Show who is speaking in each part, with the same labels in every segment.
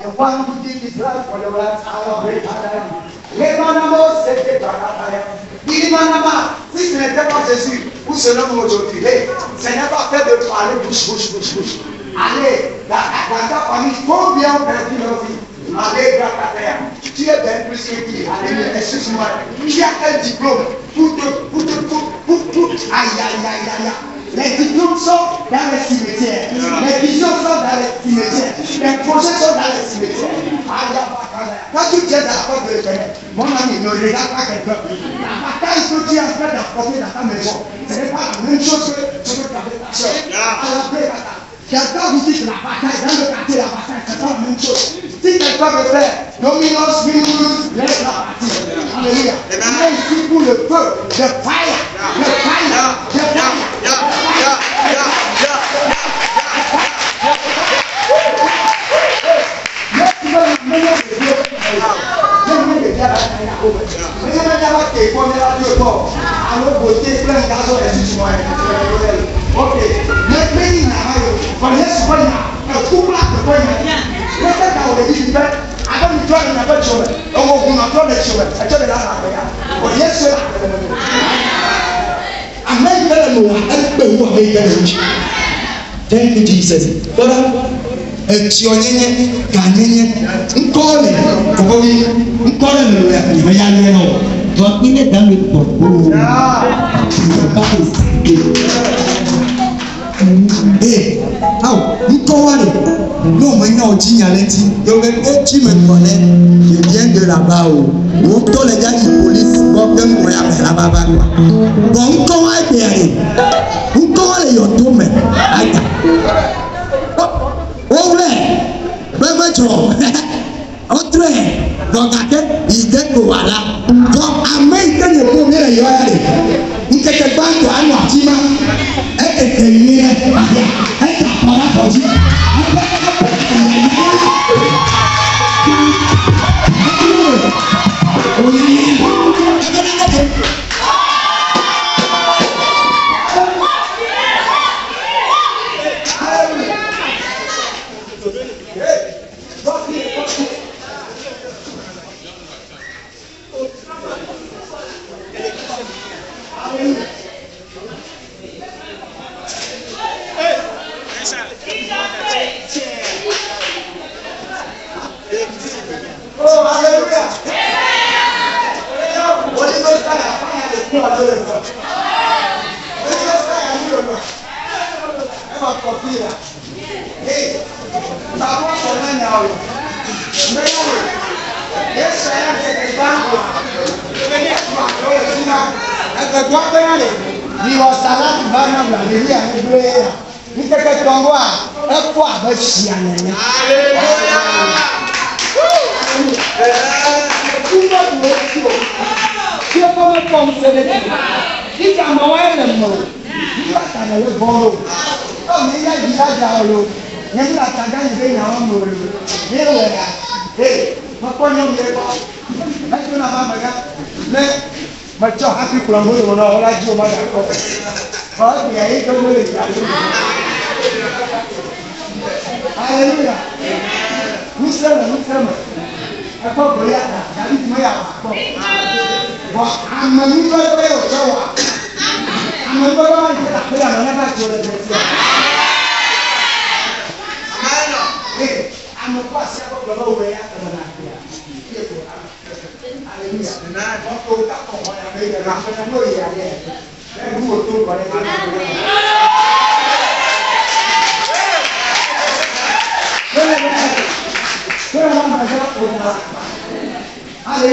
Speaker 1: The one who did his life for the last hour, great time. Lebanamo said the Barataya. Imanama, this is the devil Jesu, who said no more to delay. Say never fed the fire, bush. Allez, that family, go beyond the allez, Grataya. Tu es bien plus que qui, allez, excuse-moi. Qui a quel diplôme? Aïe. Les diplômes sont dans les cimetières. Les visions sont dans les cimetières. Les projets sont dans les cimetières. Quand tu tiens dans la porte de l'Éternel, mon ami, ne regarde pas quelqu'un. La bataille que tu es en train d'apporter dans ta maison, ce n'est pas la même chose que ce que tu avais ta soeur. Quelqu'un vous dit que la bataille, dans le quartier, la bataille, c'est pas la même chose. Si quelqu'un veut faire Dominos, laisse la partie. Alléluia. Mais ici pour le feu, le fire.
Speaker 2: Thank you, Jesus. Il est dans le port. Non, maintenant, tu me connais, je viens de là-bas. Tous les gars de police, bon, là-bas. Bon, comment est-ce I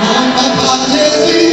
Speaker 2: Mon papa, Jésus.